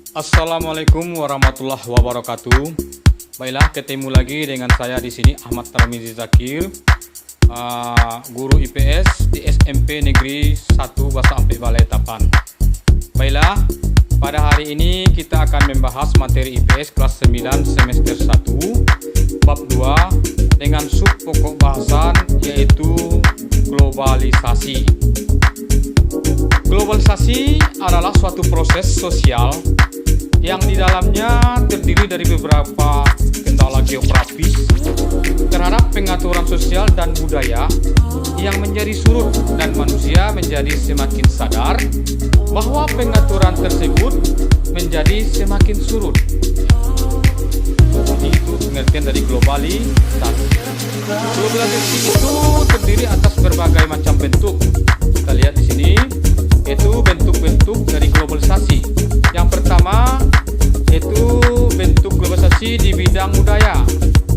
Assalamualaikum warahmatullahi wabarakatuh. Baiklah, ketemu lagi dengan saya di sini Ahmad Tarmizi Zakir, guru IPS di SMP Negeri 1 Basa Ampek Balai Tapan. Baiklah, pada hari ini kita akan membahas materi IPS kelas 9 semester 1 bab 2 dengan sub pokok bahasan yaitu globalisasi. Globalisasi adalah suatu proses sosial yang di dalamnya terdiri dari beberapa kendala geografis terhadap pengaturan sosial dan budaya yang menjadi surut, dan manusia menjadi semakin sadar bahwa pengaturan tersebut menjadi semakin surut. Itu pengertian dari globalisasi. Globalisasi itu terdiri atas berbagai macam bentuk. Kita lihat di sini, yaitu bentuk-bentuk dari globalisasi. Yang pertama yaitu bentuk globalisasi di bidang budaya.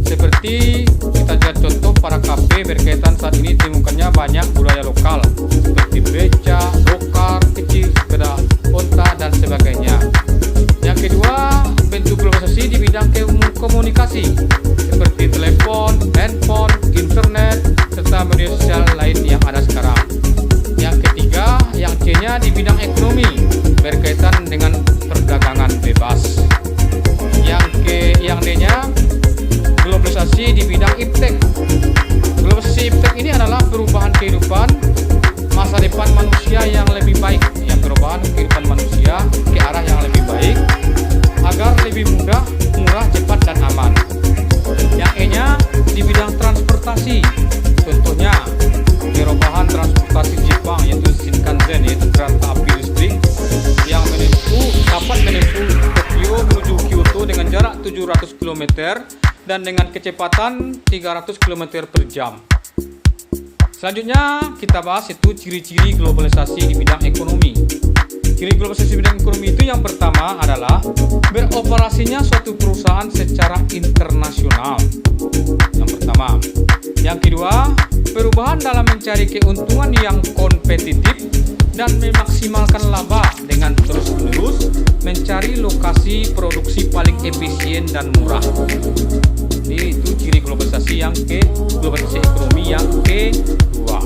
Seperti kita lihat contoh para kafe berkaitan saat ini ditemukannya banyak budaya lokal seperti beca, bokar, kecil, sepeda, onta dan sebagainya. Yang kedua, bentuk globalisasi di bidang komunikasi seperti telepon, handphone, internet, serta media sosial lain yang ada sekarang. Yang ketiga, yang C-nya di bidang ekonomi berkaitan dengan perdagangan bebas. Yang D-nya globalisasi di bidang iptek. Globalisasi iptek ini adalah perubahan kehidupan masa depan manusia yang lebih baik, perubahan kehidupan manusia ke arah yang lebih baik agar lebih mudah, murah, cepat dan aman. Yang E-nya di bidang transportasi. Contohnya perubahan transportasi Jepang yaitu Shinkansen, yaitu kereta api listrik yang dapat menempuh Tokyo menuju Kyoto dengan jarak 700 km dan dengan kecepatan 300 km per jam. Selanjutnya kita bahas itu ciri-ciri globalisasi di bidang ekonomi. Ciri globalisasi di bidang ekonomi itu yang pertama adalah beroperasinya suatu perusahaan secara internasional. Yang pertama. Yang kedua, perubahan dalam mencari keuntungan yang kompetitif dan memaksimalkan laba dengan terus-menerus mencari lokasi produksi paling efisien dan murah. Jadi itu ciri globalisasi globalisasi ekonomi yang kedua.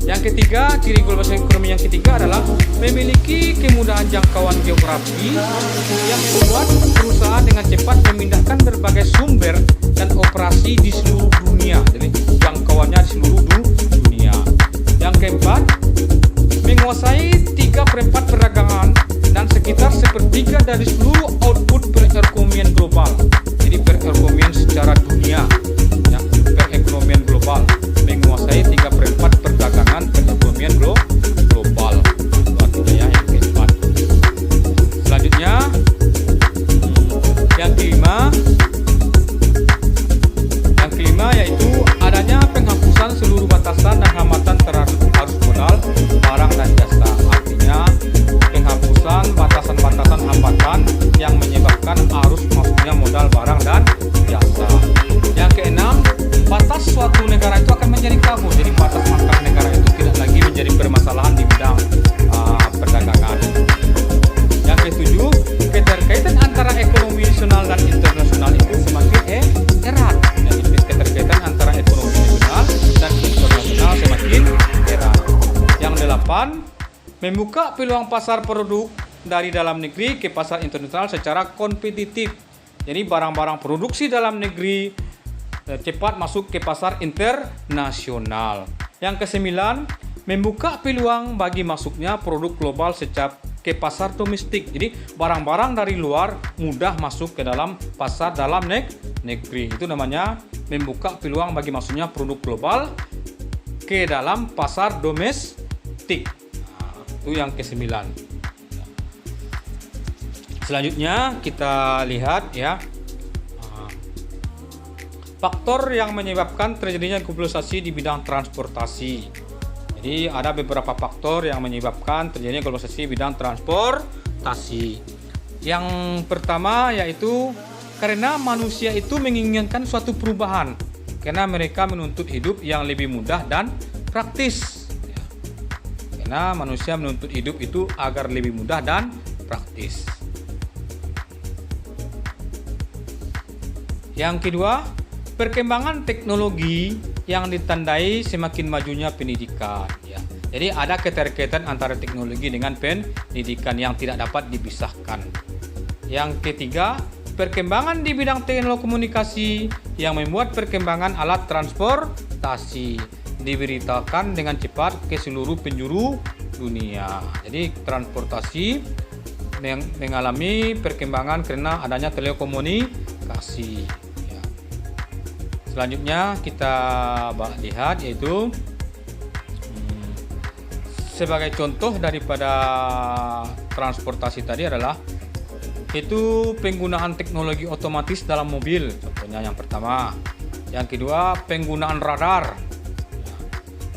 Yang ketiga, ciri globalisasi ekonomi yang ketiga adalah memiliki kemudahan jangkauan geografi yang membuat perusahaan dengan cepat memindahkan berbagai sumber dan operasi di seluruh dunia. Jadi jangkauannya di seluruh dunia. Yang keempat, menguasai 3/4 perdagangan dan sekitar 1/3 dari seluruh output perekonomian global. Jadi perekonomian secara dunia, perekonomian global menguasai 3/4 perdagangan perekonomian global. Itu artinya yang keempat. Selanjutnya, yang kelima yaitu adanya penghapusan seluruh batasan dan hambatan terhadap arus modal, barang dan jasa. Artinya penghapusan batasan-batasan hambatan yang menyebabkan arus masuknya modal, barang dan jasa. Yang keenam, batas suatu negara itu akan menjadi kabur. Jadi batas antar negara itu tidak lagi menjadi permasalahan di bidang perdagangan. Yang ketujuh, keterkaitan antara ekonomi nasional dan internasional itu semakin erat. Jadi keterkaitan antara ekonomi nasional dan internasional semakin erat. Yang delapan, membuka peluang pasar produk dari dalam negeri ke pasar internasional secara kompetitif. Jadi barang-barang produksi dalam negeri cepat masuk ke pasar internasional. Yang kesembilan, membuka peluang bagi masuknya produk global ke pasar domestik. Jadi barang-barang dari luar mudah masuk ke dalam pasar dalam negeri. Itu namanya membuka peluang bagi masuknya produk global ke dalam pasar domestik. Itu yang kesembilan. Selanjutnya kita lihat faktor yang menyebabkan terjadinya globalisasi di bidang transportasi. Jadi ada beberapa faktor yang menyebabkan terjadinya globalisasi di bidang transportasi. Yang pertama yaitu karena manusia itu menginginkan suatu perubahan, karena mereka menuntut hidup yang lebih mudah dan praktis. Karena manusia menuntut hidup itu agar lebih mudah dan praktis. Yang kedua, perkembangan teknologi yang ditandai semakin majunya pendidikan. Ya. Jadi ada keterkaitan antara teknologi dengan pendidikan yang tidak dapat dipisahkan. Yang ketiga, perkembangan di bidang teknologi komunikasi yang membuat perkembangan alat transportasi diberitakan dengan cepat ke seluruh penjuru dunia. Jadi transportasi mengalami perkembangan karena adanya telekomunikasi. Ya. Selanjutnya kita lihat yaitu sebagai contoh daripada transportasi tadi adalah itu penggunaan teknologi otomatis dalam mobil. Contohnya yang pertama. Yang kedua, penggunaan radar.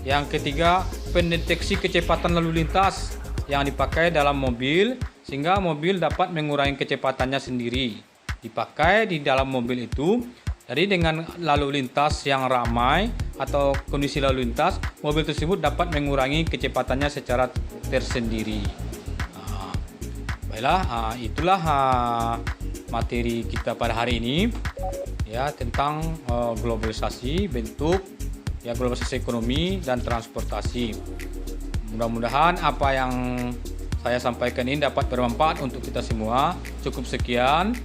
Yang ketiga, pendeteksi kecepatan lalu lintas yang dipakai dalam mobil sehingga mobil dapat mengurangi kecepatannya sendiri. Dipakai di dalam mobil itu. Jadi dengan lalu lintas yang ramai atau kondisi lalu lintas, mobil tersebut dapat mengurangi kecepatannya secara tersendiri. Baiklah, itulah materi kita pada hari ini ya tentang globalisasi, bentuk ya globalisasi ekonomi dan transportasi. Mudah-mudahan apa yang saya sampaikan ini dapat bermanfaat untuk kita semua. Cukup sekian.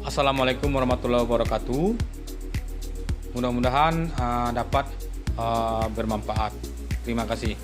Assalamualaikum warahmatullahi wabarakatuh. Mudah-mudahan dapat bermanfaat. Terima kasih.